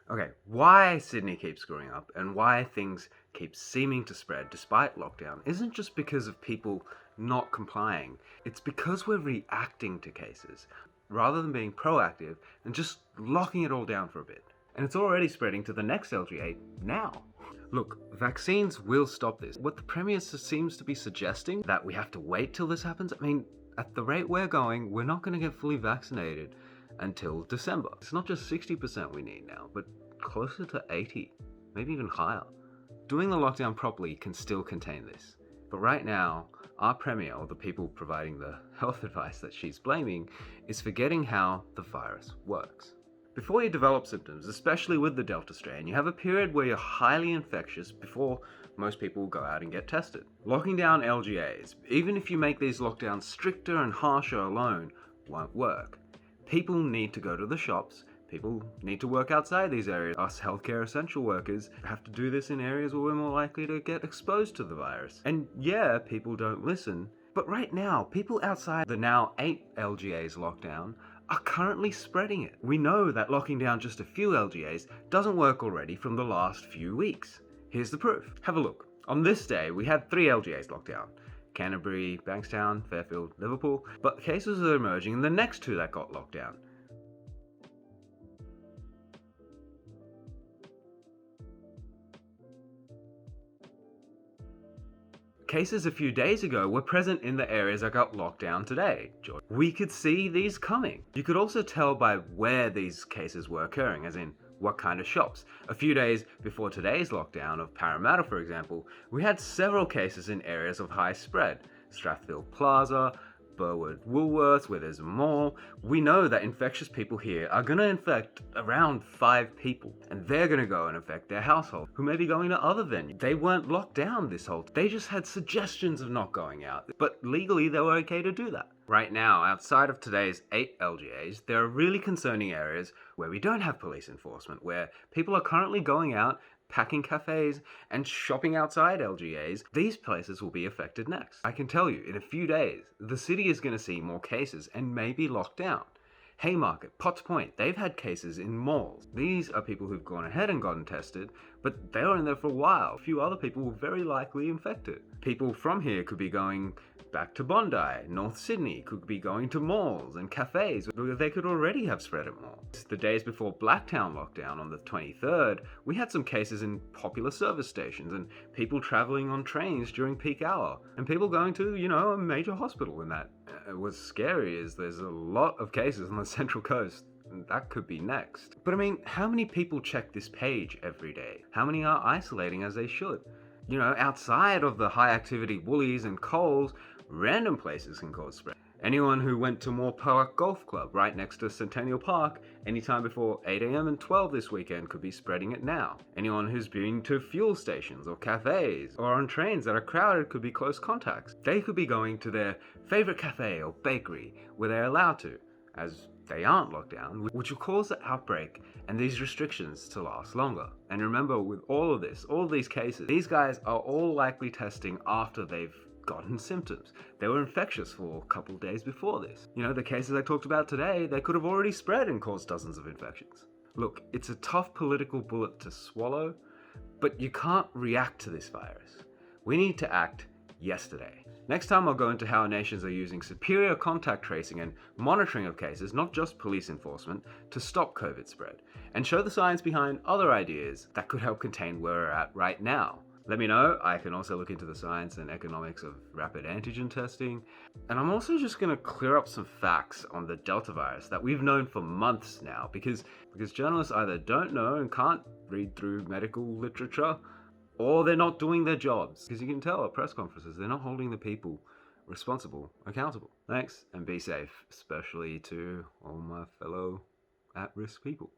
Okay, why Sydney keeps screwing up and why things keep seeming to spread despite lockdown isn't just because of people not complying. It's because we're reacting to cases rather than being proactive and just locking it all down for a bit. And it's already spreading to the next LGA now. Look, vaccines will stop this. What the Premier seems to be suggesting, that we have to wait till this happens, I mean, at the rate we're going, we're not going to get fully vaccinated until December. It's not just 60% we need now, but closer to 80, maybe even higher. Doing the lockdown properly can still contain this. But right now, our Premier, or the people providing the health advice that she's blaming, is forgetting how the virus works. Before you develop symptoms, especially with the Delta strain, you have a period where you're highly infectious before most people go out and get tested. Locking down LGAs, even if you make these lockdowns stricter and harsher alone, won't work. People need to go to the shops, people need to work outside these areas. Us healthcare essential workers have to do this in areas where we're more likely to get exposed to the virus. And yeah, people don't listen, but right now, people outside the now 8 LGAs lockdown are currently spreading it. We know that locking down just a few LGAs doesn't work already from the last few weeks. Here's the proof. Have a look. On this day, we had 3 LGAs locked down. Canterbury, Blacktown, Fairfield, Liverpool, but cases are emerging in the next 2 that got locked down. Cases a few days ago were present in the areas that got locked down today. We could see these coming. You could also tell by where these cases were occurring, as in what kind of shops. A few days before today's lockdown of Parramatta, for example, we had several cases in areas of high spread. Strathfield Plaza, Burwood Woolworths, where there's a mall. We know that infectious people here are going to infect around 5 people, and they're going to go and infect their household, who may be going to other venues. They weren't locked down this whole time. They just had suggestions of not going out, but legally they were okay to do that. Right now, outside of today's 8 LGAs, there are really concerning areas where we don't have police enforcement, where people are currently going out, packing cafes, and shopping outside LGAs. These places will be affected next. I can tell you, in a few days, the city is going to see more cases and maybe locked down. Haymarket, Potts Point, they've had cases in malls. These are people who've gone ahead and gotten tested, but they were in there for a while. A few other people were very likely infected. People from here could be going back to Bondi. North Sydney could be going to malls and cafes where they could already have spread it more. The days before Blacktown lockdown on the 23rd, we had some cases in popular service stations and people travelling on trains during peak hour and people going to, a major hospital in that. What's scary is there's a lot of cases on the Central Coast. That could be next. But I mean, how many people check this page every day? How many are isolating as they should? Outside of the high activity Woolies and Coles, random places can cause spread. Anyone who went to Moore Park Golf Club right next to Centennial Park anytime before 8 AM and 12 this weekend could be spreading it now. Anyone who's been to fuel stations or cafes or on trains that are crowded could be close contacts. They could be going to their favorite cafe or bakery where they're allowed to, as they aren't locked down, which will cause the outbreak and these restrictions to last longer. And remember, with all of this, all of these cases, these guys are all likely testing after they've gotten symptoms. They were infectious for a couple of days before this. The cases I talked about today, they could have already spread and caused dozens of infections. Look, it's a tough political bullet to swallow, but you can't react to this virus. We need to act yesterday. Next time I'll go into how nations are using superior contact tracing and monitoring of cases, not just police enforcement, to stop COVID spread, and show the science behind other ideas that could help contain where we're at right now. Let me know. I can also look into the science and economics of rapid antigen testing. And I'm also just going to clear up some facts on the Delta virus that we've known for months now, because journalists either don't know and can't read through medical literature, or they're not doing their jobs. Because you can tell at press conferences, they're not holding the people responsible accountable. Thanks, and be safe, especially to all my fellow at-risk people.